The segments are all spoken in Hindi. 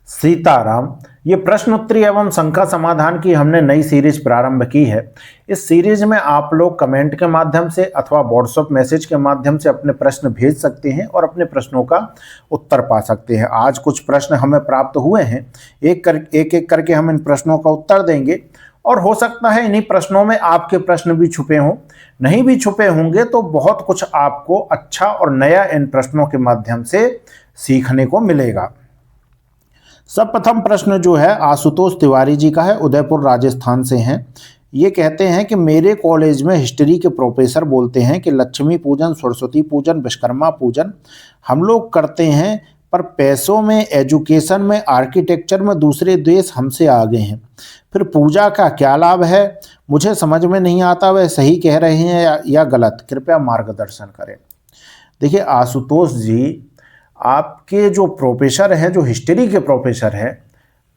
सीताराम। ये प्रश्न उत्तरी एवं शंका समाधान की हमने नई सीरीज प्रारंभ की है। इस सीरीज में आप लोग कमेंट के माध्यम से अथवा व्हाट्सएप मैसेज के माध्यम से अपने प्रश्न भेज सकते हैं और अपने प्रश्नों का उत्तर पा सकते हैं। आज कुछ प्रश्न हमें प्राप्त हुए हैं, एक एक करके हम इन प्रश्नों का उत्तर देंगे और हो सकता है इन्हीं प्रश्नों में आपके प्रश्न भी छुपे हों। नहीं भी छुपे होंगे तो बहुत कुछ आपको अच्छा और नया इन प्रश्नों के माध्यम से सीखने को मिलेगा। सर्वप्रथम प्रश्न जो है आशुतोष तिवारी जी का है, उदयपुर राजस्थान से हैं। ये कहते हैं कि मेरे कॉलेज में हिस्ट्री के प्रोफेसर बोलते हैं कि लक्ष्मी पूजन, सरस्वती पूजन, विश्वकर्मा पूजन हम लोग करते हैं, पर पैसों में, एजुकेशन में, आर्किटेक्चर में दूसरे देश हमसे आगे हैं। फिर पूजा का क्या लाभ है? मुझे समझ में नहीं आता, वह सही कह रहे हैं या गलत, कृपया मार्गदर्शन करें। देखिए आशुतोष जी, आपके जो प्रोफेसर हैं, जो हिस्ट्री के प्रोफेसर हैं,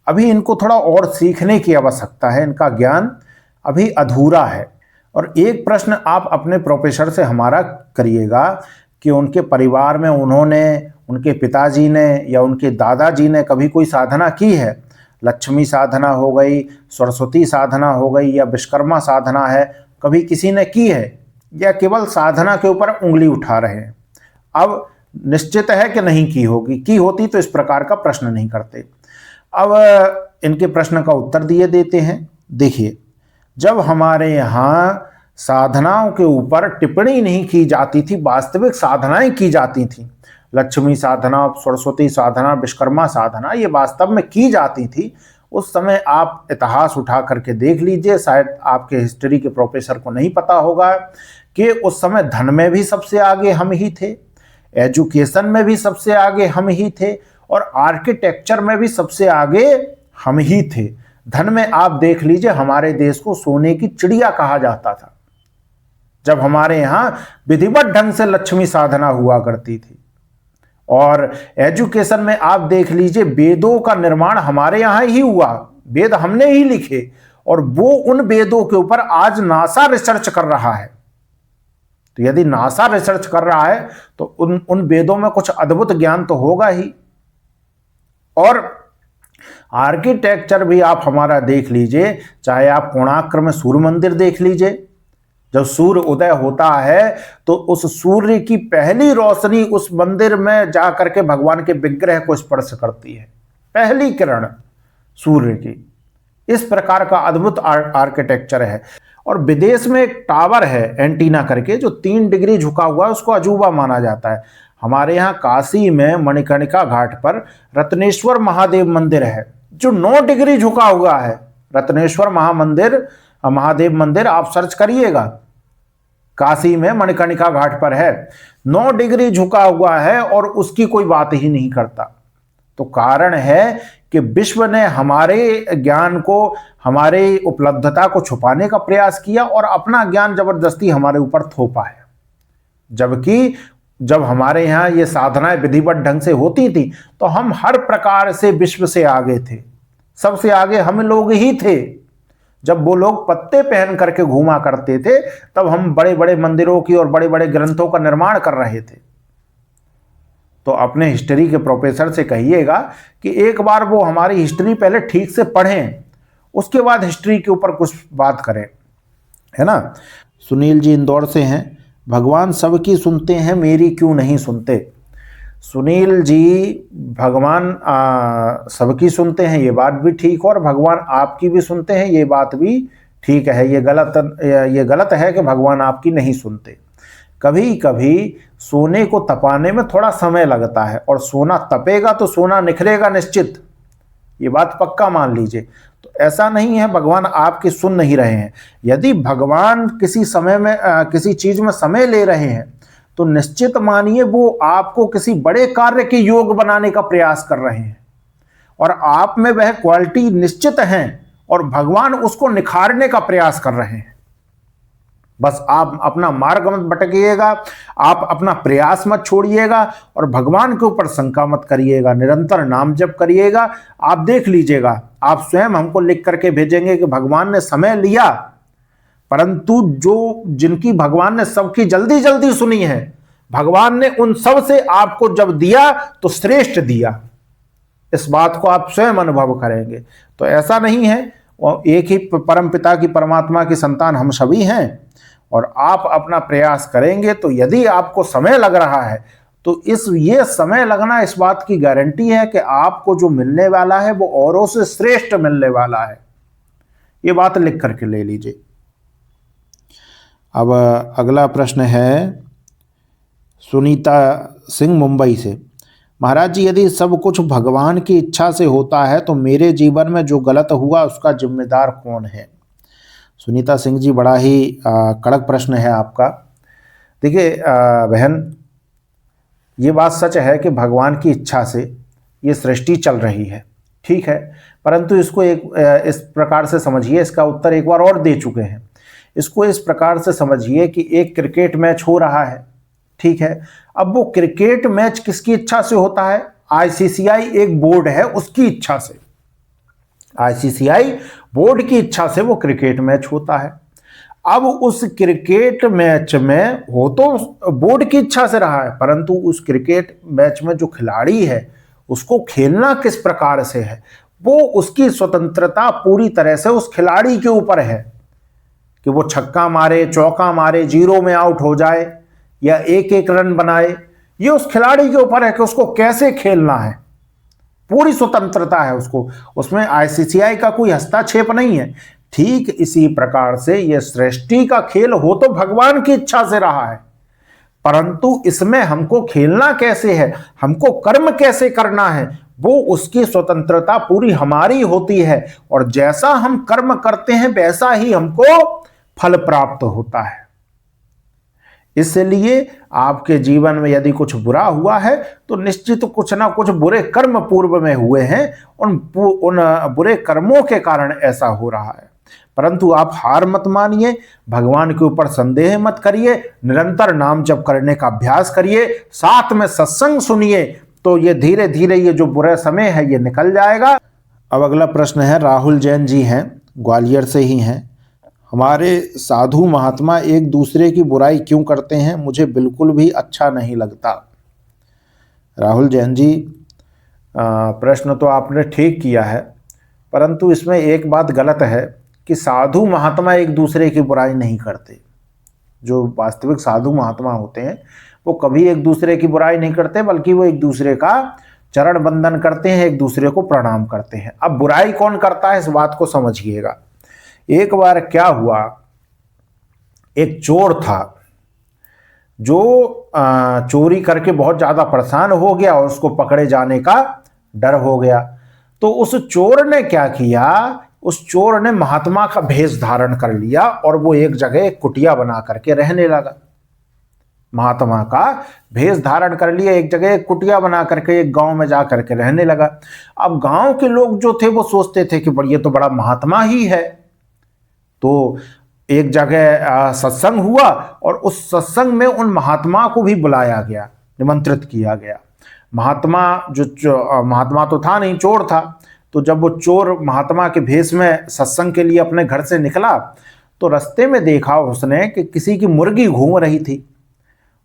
अभी इनको थोड़ा और सीखने की आवश्यकता है। इनका ज्ञान अभी अधूरा है। और एक प्रश्न आप अपने प्रोफेसर से हमारा करिएगा कि उनके परिवार में उनके पिताजी ने या उनके दादाजी ने कभी कोई साधना की है। लक्ष्मी साधना हो गई, सरस्वती साधना हो गई या विश्वकर्मा साधना है, कभी किसी ने की है या केवल साधना के ऊपर उंगली उठा रहे हैं? अब निश्चित है कि नहीं की होगी, की होती तो इस प्रकार का प्रश्न नहीं करते। अब इनके प्रश्न का उत्तर दिए देते हैं। देखिए, जब हमारे यहाँ साधनाओं के ऊपर टिप्पणी नहीं की जाती थी, वास्तविक साधनाएं की जाती थी, लक्ष्मी साधना, सरस्वती साधना, विश्वकर्मा साधना, ये वास्तव में की जाती थी, उस समय आप इतिहास उठा करके देख लीजिए। शायद आपके हिस्ट्री के प्रोफेसर को नहीं पता होगा कि उस समय धन में भी सबसे आगे हम ही थे, एजुकेशन में भी सबसे आगे हम ही थे और आर्किटेक्चर में भी सबसे आगे हम ही थे। धन में आप देख लीजिए, हमारे देश को सोने की चिड़िया कहा जाता था जब हमारे यहां विधिवत ढंग से लक्ष्मी साधना हुआ करती थी। और एजुकेशन में आप देख लीजिए, वेदों का निर्माण हमारे यहां ही हुआ, वेद हमने ही लिखे और वो उन वेदों के ऊपर आज नासा रिसर्च कर रहा है। तो यदि नासा रिसर्च कर रहा है तो उन वेदों में कुछ अद्भुत ज्ञान तो होगा ही। और आर्किटेक्चर भी आप हमारा देख लीजिए, चाहे आप कोणार्क में सूर्य मंदिर देख लीजिए, जब सूर्य उदय होता है तो उस सूर्य की पहली रोशनी उस मंदिर में जाकर के भगवान के विग्रह को स्पर्श करती है, पहली किरण सूर्य की। इस प्रकार का अद्भुत आर्किटेक्चर है। और विदेश में एक टावर है एंटीना करके, जो 3 डिग्री झुका हुआ है, उसको अजूबा माना जाता है। हमारे यहाँ काशी में मणिकर्णिका घाट पर रत्नेश्वर महादेव मंदिर है जो 9 डिग्री झुका हुआ है। रत्नेश्वर महादेव मंदिर आप सर्च करिएगा, काशी में मणिकर्णिका घाट पर है, 9 डिग्री झुका हुआ है और उसकी कोई बात ही नहीं करता। तो कारण है कि विश्व ने हमारे ज्ञान को, हमारे उपलब्धता को छुपाने का प्रयास किया और अपना ज्ञान जबरदस्ती हमारे ऊपर थोपा है। जबकि जब हमारे यहाँ ये साधनाएं विधिवत ढंग से होती थी तो हम हर प्रकार से विश्व से आगे थे, सबसे आगे हम लोग ही थे। जब वो लोग पत्ते पहन करके घूमा करते थे तब हम बड़े बड़े मंदिरों की और बड़े बड़े ग्रंथों का निर्माण कर रहे थे। तो अपने हिस्ट्री के प्रोफेसर से कहिएगा कि एक बार वो हमारी हिस्ट्री पहले ठीक से पढ़ें, उसके बाद हिस्ट्री के ऊपर कुछ बात करें, है ना। सुनील जी इंदौर से हैं। भगवान सबकी सुनते हैं, मेरी क्यों नहीं सुनते? सुनील जी, भगवान सबकी सुनते हैं, ये बात भी ठीक है, और भगवान आपकी भी सुनते हैं, ये बात भी ठीक है। ये गलत है कि भगवान आपकी नहीं सुनते। कभी कभी सोने को तपाने में थोड़ा समय लगता है और सोना तपेगा तो सोना निखरेगा निश्चित, ये बात पक्का मान लीजिए। तो ऐसा नहीं है भगवान आपकी सुन नहीं रहे हैं। यदि भगवान किसी समय में किसी चीज में समय ले रहे हैं तो निश्चित मानिए वो आपको किसी बड़े कार्य के योग बनाने का प्रयास कर रहे हैं और आप में वह क्वालिटी निश्चित है और भगवान उसको निखारने का प्रयास कर रहे हैं। बस आप अपना मार्ग मत भटकिएगा, आप अपना प्रयास मत छोड़िएगा और भगवान के ऊपर शंका मत करिएगा, निरंतर नाम जप करिएगा। आप देख लीजिएगा, आप स्वयं हमको लिख करके भेजेंगे कि भगवान ने समय लिया, परंतु जिनकी भगवान ने सबकी जल्दी जल्दी सुनी है, भगवान ने उन सब से आपको जब दिया तो श्रेष्ठ दिया। इस बात को आप स्वयं अनुभव करेंगे। तो ऐसा नहीं है, और एक ही परम पिता की परमात्मा की संतान हम सभी हैं, और आप अपना प्रयास करेंगे तो यदि आपको समय लग रहा है तो ये समय लगना इस बात की गारंटी है कि आपको जो मिलने वाला है वो औरों से श्रेष्ठ मिलने वाला है। ये बात लिख करके ले लीजिए। अब अगला प्रश्न है सुनीता सिंह मुंबई से। महाराज जी, यदि सब कुछ भगवान की इच्छा से होता है तो मेरे जीवन में जो गलत हुआ उसका जिम्मेदार कौन है? सुनीता सिंह जी, बड़ा ही कड़क प्रश्न है आपका। देखिए बहन, ये बात सच है कि भगवान की इच्छा से ये सृष्टि चल रही है, ठीक है, परंतु इसको इस प्रकार से समझिए, इसका उत्तर एक बार और दे चुके हैं। इसको इस प्रकार से समझिए कि एक क्रिकेट मैच हो रहा है, ठीक है। अब वो क्रिकेट मैच किसकी इच्छा से होता है? आईसीसीआई एक बोर्ड है, उसकी इच्छा से, आईसीसीआई बोर्ड की इच्छा से वो क्रिकेट मैच होता है। अब उस क्रिकेट मैच में हो तो बोर्ड की इच्छा से रहा है, परंतु उस क्रिकेट मैच में जो खिलाड़ी है उसको खेलना किस प्रकार से है, वो उसकी स्वतंत्रता पूरी तरह से उस खिलाड़ी के ऊपर है कि वो छक्का मारे, चौका मारे, जीरो में आउट हो जाए या एक एक रन बनाए। ये उस खिलाड़ी के ऊपर है कि उसको कैसे खेलना है, पूरी स्वतंत्रता है उसको, उसमें आईसीसीआई का कोई हस्तक्षेप नहीं है। ठीक इसी प्रकार से यह सृष्टि का खेल हो तो भगवान की इच्छा से रहा है, परंतु इसमें हमको खेलना कैसे है, हमको कर्म कैसे करना है, वो उसकी स्वतंत्रता पूरी हमारी होती है, और जैसा हम कर्म करते हैं वैसा ही हमको फल प्राप्त होता है। इसलिए आपके जीवन में यदि कुछ बुरा हुआ है तो निश्चित कुछ ना कुछ बुरे कर्म पूर्व में हुए हैं, उन बुरे कर्मों के कारण ऐसा हो रहा है। परंतु आप हार मत मानिए, भगवान के ऊपर संदेह मत करिए, निरंतर नाम जप करने का अभ्यास करिए, साथ में सत्संग सुनिए, तो ये धीरे धीरे ये जो बुरा समय है ये निकल जाएगा। अब अगला प्रश्न है, राहुल जैन जी हैं, ग्वालियर से ही हैं। हमारे साधु महात्मा एक दूसरे की बुराई क्यों करते हैं? मुझे बिल्कुल भी अच्छा नहीं लगता। राहुल जैन जी, प्रश्न तो आपने ठीक किया है, परंतु इसमें एक बात गलत है कि साधु महात्मा एक दूसरे की बुराई नहीं करते। जो वास्तविक साधु महात्मा होते हैं वो कभी एक दूसरे की बुराई नहीं करते, बल्कि वो एक दूसरे का चरण बंदन करते हैं, एक दूसरे को प्रणाम करते हैं। अब बुराई कौन करता है, इस बात को समझिएगा। एक बार क्या हुआ, एक चोर था जो चोरी करके बहुत ज्यादा परेशान हो गया और उसको पकड़े जाने का डर हो गया। तो उस चोर ने क्या किया, उस चोर ने महात्मा का भेष धारण कर लिया और वो एक जगह एक कुटिया बना करके रहने लगा। महात्मा का भेष धारण कर लिया, एक जगह एक कुटिया बना करके एक गांव में जा करके रहने लगा। अब गांव के लोग जो थे वो सोचते थे कि ये तो बड़ा महात्मा ही है। तो एक जगह सत्संग हुआ और उस सत्संग में उन महात्मा को भी बुलाया गया, निमंत्रित किया गया। महात्मा तो था नहीं, चोर था। तो जब वो चोर महात्मा के भेष में सत्संग के लिए अपने घर से निकला तो रास्ते में देखा उसने कि किसी की मुर्गी घूम रही थी।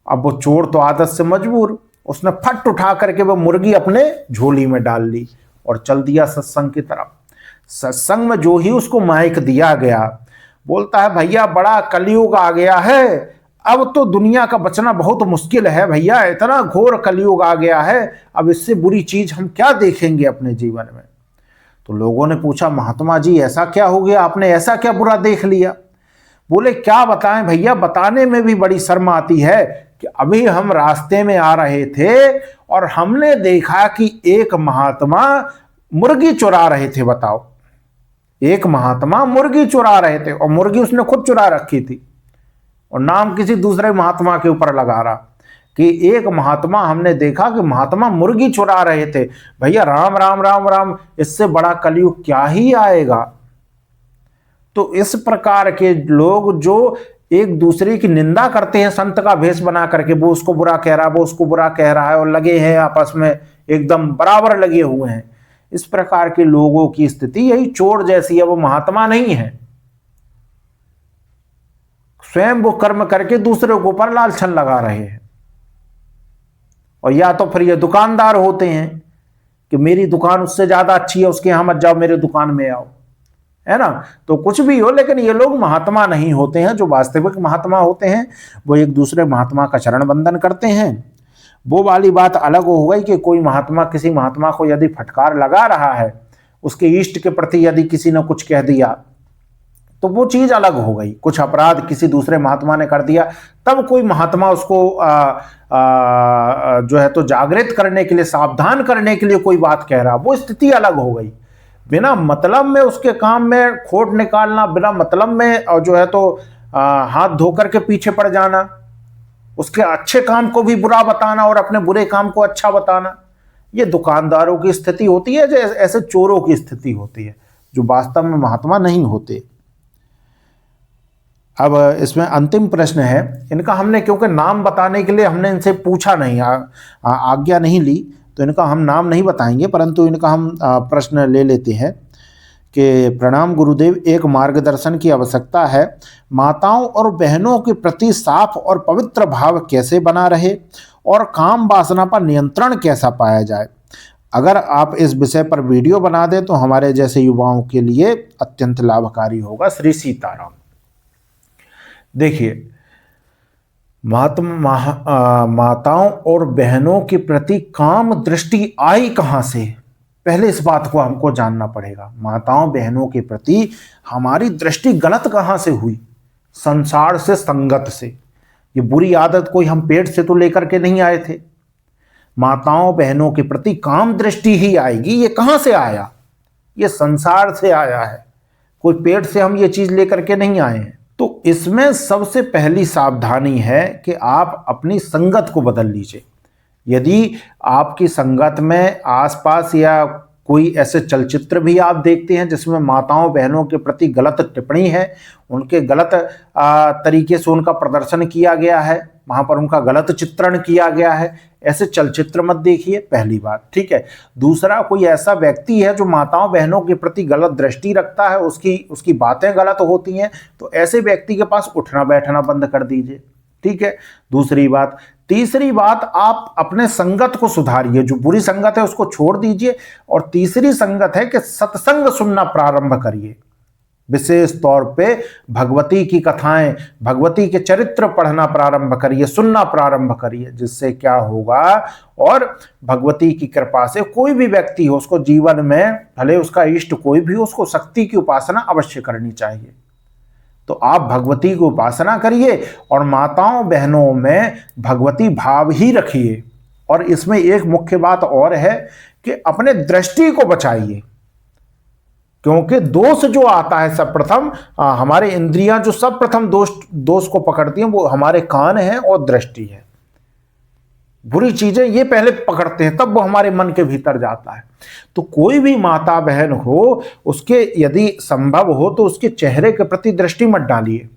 अब वो चोर तो आदत से मजबूर, उसने फट उठा करके वो मुर्गी अपने झोली में डाल ली और चल दिया सत्संग की तरफ। सत्संग में जो ही उसको माइक दिया गया, बोलता है, भैया बड़ा कलयुग आ गया है, अब तो दुनिया का बचना बहुत मुश्किल है भैया, इतना घोर कलयुग आ गया है, अब इससे बुरी चीज हम क्या देखेंगे अपने जीवन में। तो लोगों ने पूछा, महात्मा जी ऐसा क्या हो गया, आपने ऐसा क्या बुरा देख लिया? बोले, क्या बताएं भैया, बताने में भी बड़ी शर्म आती है कि अभी हम रास्ते में आ रहे थे और हमने देखा कि एक महात्मा मुर्गी चुरा रहे थे। बताओ, एक महात्मा मुर्गी चुरा रहे थे और मुर्गी उसने खुद चुरा रखी थी और नाम किसी दूसरे महात्मा के ऊपर लगा रहा कि एक महात्मा, हमने देखा कि महात्मा मुर्गी चुरा रहे थे। भैया राम राम राम राम, इससे बड़ा कलयुग क्या ही आएगा। तो इस प्रकार के लोग जो एक दूसरे की निंदा करते हैं संत का भेष बना करके, वो उसको बुरा कह रहा है, वो उसको बुरा कह रहा है और लगे हैं आपस में एकदम बराबर लगे हुए हैं, इस प्रकार के लोगों की स्थिति यही चोर जैसी है। वो महात्मा नहीं है, स्वयं वो कर्म करके दूसरे के ऊपर लालछन लगा रहे हैं। और या तो फिर ये दुकानदार होते हैं कि मेरी दुकान उससे ज्यादा अच्छी है, उसके यहाँ मत जाओ, मेरे दुकान में आओ, है ना। तो कुछ भी हो, लेकिन ये लोग महात्मा नहीं होते हैं। जो वास्तविक महात्मा होते हैं वो एक दूसरे महात्मा का चरण बंदन करते हैं। वो वाली बात अलग हो गई कि कोई महात्मा किसी महात्मा को यदि फटकार लगा रहा है, उसके इष्ट के प्रति यदि किसी ने कुछ कह दिया, तो वो चीज अलग हो गई। कुछ अपराध किसी दूसरे महात्मा ने कर दिया, तब कोई महात्मा उसको जो है तो जागृत करने के लिए, सावधान करने के लिए कोई बात कह रहा, वो स्थिति अलग हो गई। बिना मतलब में उसके काम में खोट निकालना, बिना मतलब में और जो है तो हाथ धोकर के पीछे पड़ जाना, उसके अच्छे काम को भी बुरा बताना और अपने बुरे काम को अच्छा बताना, ये दुकानदारों की स्थिति होती है, ऐसे चोरों की स्थिति होती है, जो वास्तव में महात्मा नहीं होते। अब इसमें अंतिम प्रश्न है इनका, हमने क्योंकि नाम बताने के लिए हमने इनसे पूछा नहीं, आज्ञा नहीं ली, तो इनका हम नाम नहीं बताएंगे, परंतु इनका हम प्रश्न ले लेते हैं कि प्रणाम गुरुदेव, एक मार्गदर्शन की आवश्यकता है। माताओं और बहनों के प्रति साफ और पवित्र भाव कैसे बना रहे और काम वासना पर नियंत्रण कैसा पाया जाए? अगर आप इस विषय पर वीडियो बना दें तो हमारे जैसे युवाओं के लिए अत्यंत लाभकारी होगा। श्री सीताराम। देखिए, माताओं और बहनों के प्रति काम दृष्टि आई कहाँ से, पहले इस बात को हमको जानना पड़ेगा। माताओं बहनों के प्रति हमारी दृष्टि गलत कहाँ से हुई? संसार से, संगत से। ये बुरी आदत कोई हम पेट से तो लेकर के नहीं आए थे। माताओं बहनों के प्रति काम दृष्टि ही आएगी, ये कहाँ से आया? ये संसार से आया है, कोई पेट से हम ये चीज लेकर के नहीं आए हैं। तो इसमें सबसे पहली सावधानी है कि आप अपनी संगत को बदल लीजिए। यदि आपकी संगत में आसपास या कोई ऐसे चलचित्र भी आप देखते हैं जिसमें माताओं बहनों के प्रति गलत टिप्पणी है, उनके गलत तरीके से उनका प्रदर्शन किया गया है, वहां पर उनका गलत चित्रण किया गया है, ऐसे चलचित्र मत देखिए, पहली बात, ठीक है। दूसरा, कोई ऐसा व्यक्ति है जो माताओं बहनों के प्रति गलत दृष्टि रखता है, उसकी बातें गलत होती हैं, तो ऐसे व्यक्ति के पास उठना बैठना बंद कर दीजिए, ठीक है। दूसरी बात। तीसरी बात, आप अपने संगत को सुधारिए, जो बुरी संगत है उसको छोड़ दीजिए। और तीसरी संगत है कि सत्संग सुनना प्रारंभ करिए, विशेष तौर पे भगवती की कथाएं, भगवती के चरित्र पढ़ना प्रारंभ करिए, सुनना प्रारंभ करिए, जिससे क्या होगा, और भगवती की कृपा से कोई भी व्यक्ति हो, उसको जीवन में भले उसका इष्ट कोई भी हो, उसको शक्ति की उपासना अवश्य करनी चाहिए। तो आप भगवती की उपासना करिए और माताओं बहनों में भगवती भाव ही रखिए। और इसमें एक मुख्य बात और है कि अपने दृष्टि को बचाइए, क्योंकि दोष जो आता है सर्वप्रथम, हमारे इंद्रियां जो सर्वप्रथम दोष को पकड़ती हैं वो हमारे कान हैं और दृष्टि है। बुरी चीजें ये पहले पकड़ते हैं, तब वो हमारे मन के भीतर जाता है। तो कोई भी माता बहन हो, उसके यदि संभव हो तो उसके चेहरे के प्रति दृष्टि मत डालिए,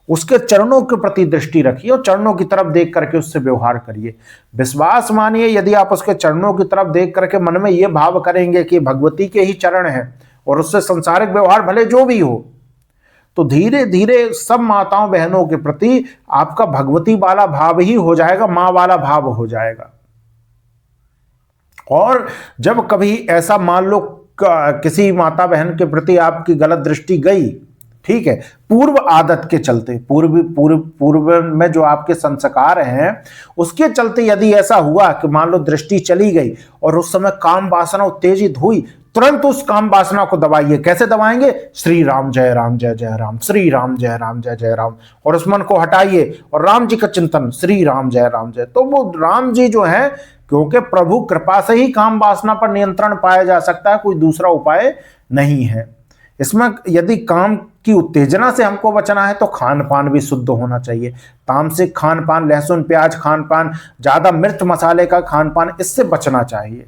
उसके चरणों के प्रति दृष्टि रखिए और चरणों की तरफ देख करके उससे व्यवहार करिए। विश्वास मानिए, यदि आप उसके चरणों की तरफ देख करके मन में ये भाव करेंगे कि भगवती के ही चरण हैं और उससे संसारिक व्यवहार भले जो भी हो, तो धीरे धीरे सब माताओं बहनों के प्रति आपका भगवती वाला भाव ही हो जाएगा, मां वाला भाव हो जाएगा। और जब कभी ऐसा मान लो किसी माता बहन के प्रति आपकी गलत दृष्टि गई, ठीक है, पूर्व आदत के चलते, पूर्व में जो आपके संस्कार हैं उसके चलते यदि ऐसा हुआ कि मान लो दृष्टि चली गई और उस समय काम वासना उत्तेजित हुई, तुरंत उस काम वासना को दबाइए। कैसे दबाएंगे? श्री राम जय राम जय जय राम, श्री राम जय राम जय जय राम, और उस मन को हटाइए और राम जी का चिंतन, श्री राम जय राम जय। तो वो राम जी जो है, क्योंकि प्रभु कृपा से ही काम वासना पर नियंत्रण पाया जा सकता है, कोई दूसरा उपाय नहीं है। इसमें यदि काम की उत्तेजना से हमको बचना है तो खान पान भी शुद्ध होना चाहिए। तामसिक खान पान, लहसुन प्याज खान पान, ज्यादा मिर्च मसाले का खान पान, इससे बचना चाहिए।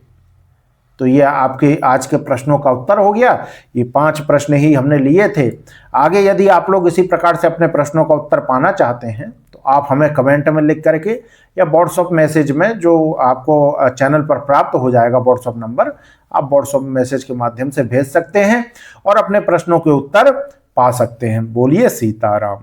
तो ये आपके आज के प्रश्नों का उत्तर हो गया। ये 5 प्रश्न ही हमने लिए थे। आगे यदि आप लोग इसी प्रकार से अपने प्रश्नों का उत्तर पाना चाहते हैं तो आप हमें कमेंट में लिख करके या व्हाट्सएप मैसेज में, जो आपको चैनल पर प्राप्त हो जाएगा व्हाट्सएप नंबर, आप व्हाट्सएप मैसेज के माध्यम से भेज सकते हैं और अपने प्रश्नों के उत्तर पा सकते हैं। बोलिए सीताराम।